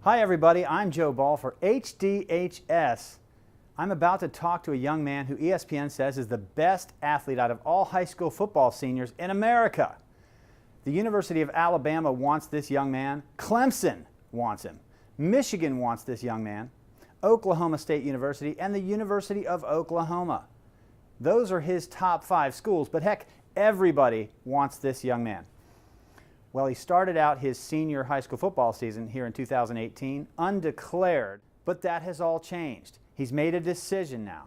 Hi everybody, I'm Joe Ball for HDHS. I'm about to talk to a young man who ESPN says is the best athlete out of all high school football seniors in America. The University of Alabama wants this young man. Clemson wants him. Michigan wants this young man. Oklahoma State University and the University of Oklahoma. Those are his top 5 schools, but heck, everybody wants this young man. Well, he started out his senior high school football season here in 2018 undeclared, but that has all changed. He's made a decision now.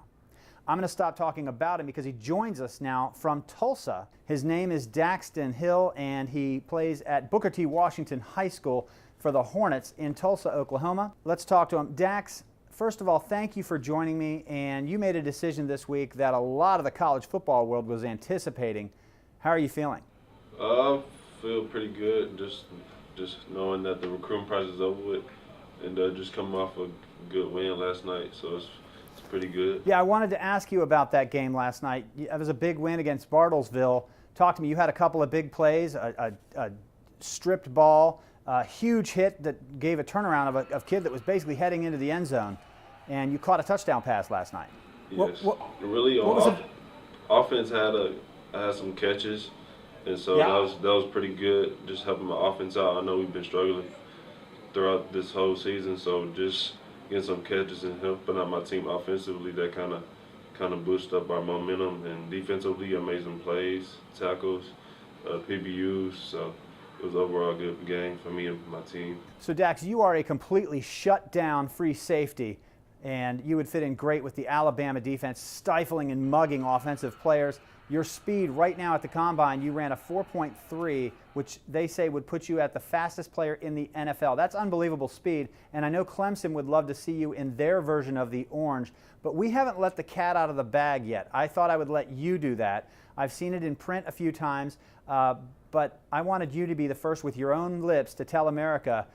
I'm going to stop talking about him because he joins us now from Tulsa. His name is Daxton Hill, and he plays at Booker T. Washington High School for the Hornets in Tulsa, Oklahoma. Let's talk to him. Dax, first of all, thank you for joining me, and you made a decision this week that a lot of the college football world was anticipating. How are you feeling? I feel pretty good, just knowing that the recruiting process is over with, and just coming off a good win last night, so it's pretty good. Yeah, I wanted to ask you about that game last night. It was a big win against Bartlesville. Talk to me. You had a couple of big plays, a stripped ball, a huge hit that gave a turnaround of a kid that was basically heading into the end zone, and you caught a touchdown pass last night. Yes, really. Offense had some catches, and so yeah. that was pretty good. Just helping my offense out. I know we've been struggling throughout this whole season, so just getting some catches and helping out my team offensively, that kind of boosted up our momentum. And defensively, I made some plays, tackles, PBUs. So it was overall a good game for me and my team. So Dax, you are a completely shut down free safety, and you would fit in great with the Alabama defense, stifling and mugging offensive players. Your speed right now at the Combine, you ran a 4.3, which they say would put you at the fastest player in the NFL. That's unbelievable speed, and I know Clemson would love to see you in their version of the orange, but we haven't let the cat out of the bag yet. I thought I would let you do that. I've seen it in print a few times, but I wanted you to be the first with your own lips to tell America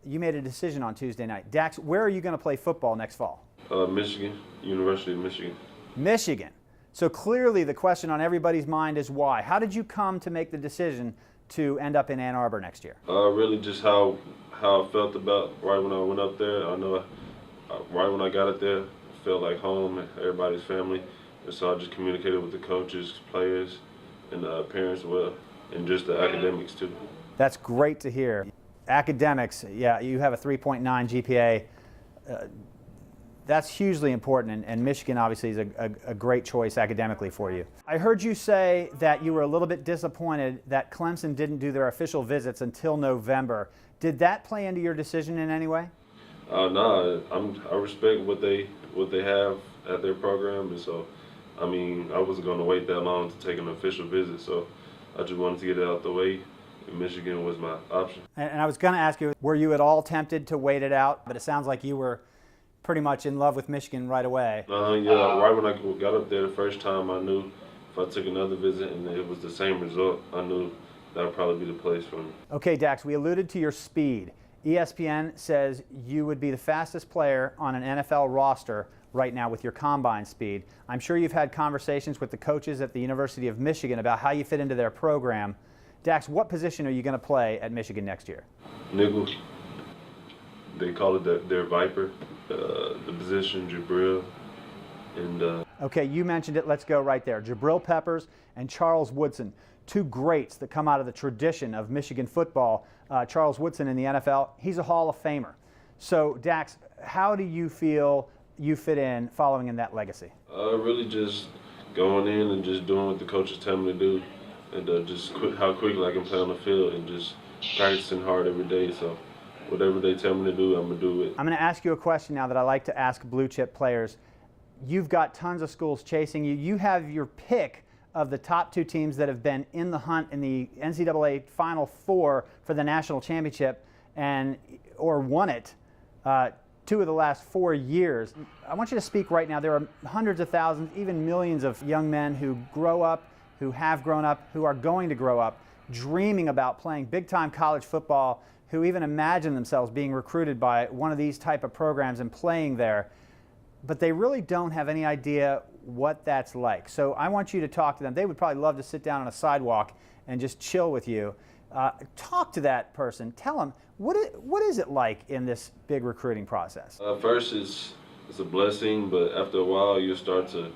you made a decision on Tuesday night. Dax, where are you going to play football next fall? Michigan, University of Michigan. Michigan. So clearly the question on everybody's mind is why. How did you come to make the decision to end up in Ann Arbor next year? Really just how I felt about right when I went up there. I know right when I got up there, I felt like home and everybody's family. And so I just communicated with the coaches, players, and the parents as well, and just the academics too. That's great to hear. Academics, yeah, you have a 3.9 GPA. That's hugely important, and Michigan obviously is a great choice academically for you. I heard you say that you were a little bit disappointed that Clemson didn't do their official visits until November. Did that play into your decision in any way? No, I respect what they have at their program, and so I mean I wasn't going to wait that long to take an official visit, so I just wanted to get it out the way. And Michigan was my option. And I was going to ask you, were you at all tempted to wait it out? But it sounds like you were pretty much in love with Michigan right away. Yeah, right when I got up there the first time, I knew if I took another visit and it was the same result, I knew that would probably be the place for me. Okay, Dax, we alluded to your speed. ESPN says you would be the fastest player on an NFL roster right now with your combine speed. I'm sure you've had conversations with the coaches at the University of Michigan about how you fit into their program. Dax, what position are you going to play at Michigan next year? Nickel. They call it their Viper. The position, Jabril, and Okay, you mentioned it. Let's go right there. Jabril Peppers and Charles Woodson, two greats that come out of the tradition of Michigan football. Charles Woodson in the NFL, he's a Hall of Famer. So, Dax, how do you feel you fit in following in that legacy? Really just going in and just doing what the coaches tell me to do, and just how quickly I can play on the field, and just practicing hard every day. So whatever they tell me to do, I'm going to do it. I'm going to ask you a question now that I like to ask blue chip players. You've got tons of schools chasing you. You have your pick of the top 2 teams that have been in the hunt in the NCAA Final Four for the national championship or won it 2 of the last 4 years. I want you to speak right now. There are hundreds of thousands, even millions of young men who grow up, who have grown up, who are going to grow up, dreaming about playing big-time college football, who even imagine themselves being recruited by one of these type of programs and playing there, but they really don't have any idea what that's like. So I want you to talk to them. They would probably love to sit down on a sidewalk and just chill with you. Talk to that person. Tell them, what is it like in this big recruiting process? First, it's a blessing, but after a while, you start to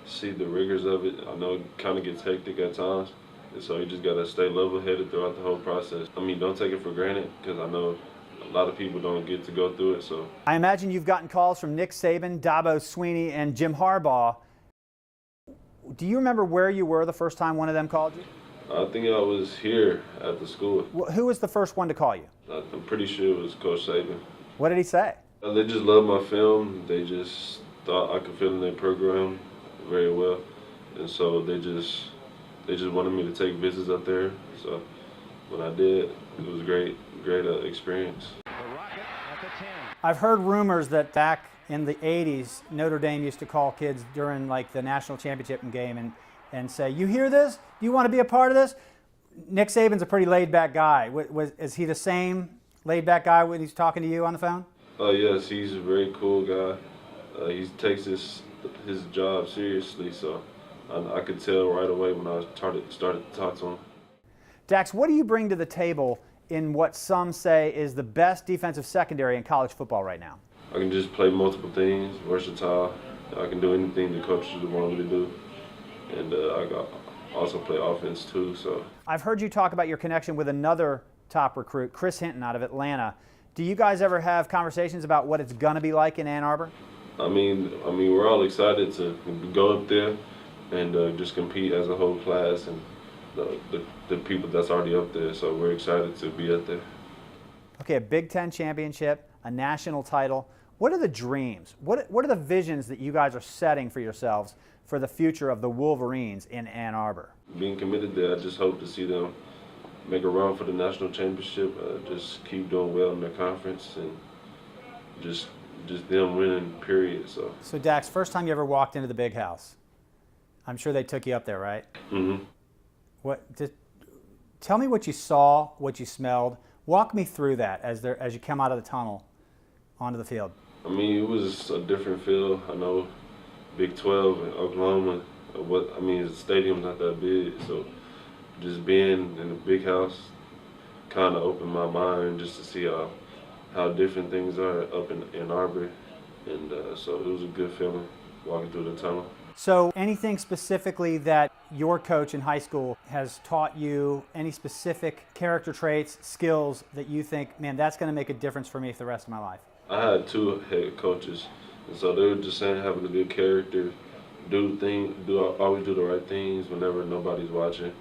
see the rigors of it. I know it kind of gets hectic at times, and so you just got to stay level-headed throughout the whole process. I mean, don't take it for granted, because I know a lot of people don't get to go through it. So I imagine you've gotten calls from Nick Saban, Dabo Swinney, and Jim Harbaugh. Do you remember where you were the first time one of them called you? I think I was here at the school. Who was the first one to call you? I'm pretty sure it was Coach Saban. What did he say? They just loved my film. They just thought I could fit in their program very well, and so they just wanted me to take visits up there. So when I did, it was a great experience. I've heard rumors that back in the 80s, Notre Dame used to call kids during like the national championship game and say, "You hear this? Do you want to be a part of this?" Nick Saban's a pretty laid-back guy. Is he the same laid-back guy when he's talking to you on the phone? Yes, he's a very cool guy. He takes his job seriously, so I could tell right away when I started to talk to him. Dax, what do you bring to the table in what some say is the best defensive secondary in college football right now? I can just play multiple things, versatile. I can do anything the coaches want me to do, and I also play offense too. So I've heard you talk about your connection with another top recruit, Chris Hinton out of Atlanta. Do you guys ever have conversations about what it's going to be like in Ann Arbor? I mean, we're all excited to go up there and just compete as a whole class and the people that's already up there. So we're excited to be up there. Okay, a Big Ten championship, a national title. What are the dreams? What are the visions that you guys are setting for yourselves for the future of the Wolverines in Ann Arbor? Being committed there, I just hope to see them make a run for the national championship, just keep doing well in their conference, and just them winning, period. So Dax, first time you ever walked into the big house, I'm sure they took you up there, right? Mm-hmm. Tell me what you saw, what you smelled. Walk me through that as you come out of the tunnel onto the field. I mean, it was a different feel. I know Big 12 in Oklahoma, the stadium's not that big, so just being in the big house kind of opened my mind just to see how different things are up in Ann Arbor, and so it was a good feeling walking through the tunnel. So anything specifically that your coach in high school has taught you, any specific character traits, skills that you think, man, that's going to make a difference for me for the rest of my life? I had two head coaches, and so they were just saying having a good character, always do the right things whenever nobody's watching,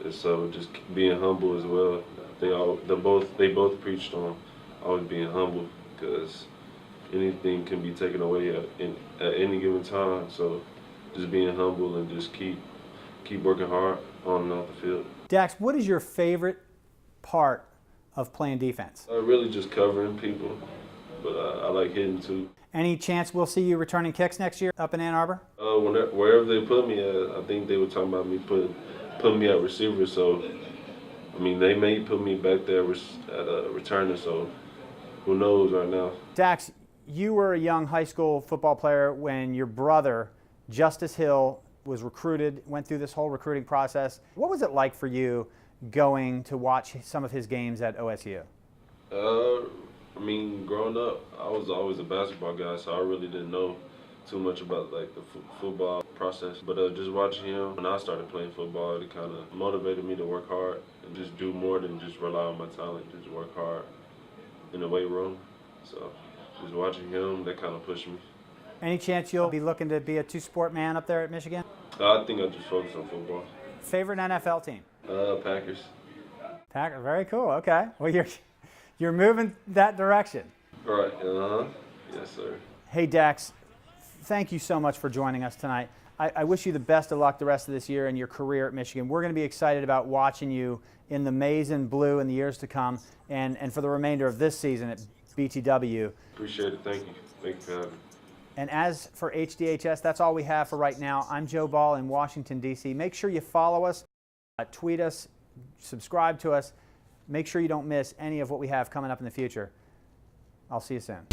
and so just being humble as well. They both preached on always being humble, because anything can be taken away at any given time. So just being humble and just keep working hard on and off the field. Dax, what is your favorite part of playing defense? Really just covering people, but I like hitting too. Any chance we'll see you returning kicks next year up in Ann Arbor? Wherever they put me at, I think they were talking about me putting me at receiver. So, I mean, they may put me back there at a returner. So, who knows right now? Dax, you were a young high school football player when your brother, Hdhs Hill, was recruited, went through this whole recruiting process. What was it like for you going to watch some of his games at OSU? I mean, growing up, I was always a basketball guy, so I really didn't know too much about like the football process. But just watching him, when I started playing football, it kind of motivated me to work hard and just do more than just rely on my talent, just work hard in the weight room. So just watching him, that kind of pushed me. Any chance you'll be looking to be a two-sport man up there at Michigan? I think I just focus on football. Favorite NFL team? Packers. Packers, very cool. Okay. Well, you're moving that direction. Right. Yes, sir. Hey, Dax, thank you so much for joining us tonight. I wish you the best of luck the rest of this year in your career at Michigan. We're going to be excited about watching you in the maize and blue in the years to come, and for the remainder of this season at BTW. Appreciate it. Thank you. Thank you for having me. And as for HDHS, that's all we have for right now. I'm Joe Ball in Washington, D.C. Make sure you follow us, tweet us, subscribe to us. Make sure you don't miss any of what we have coming up in the future. I'll see you soon.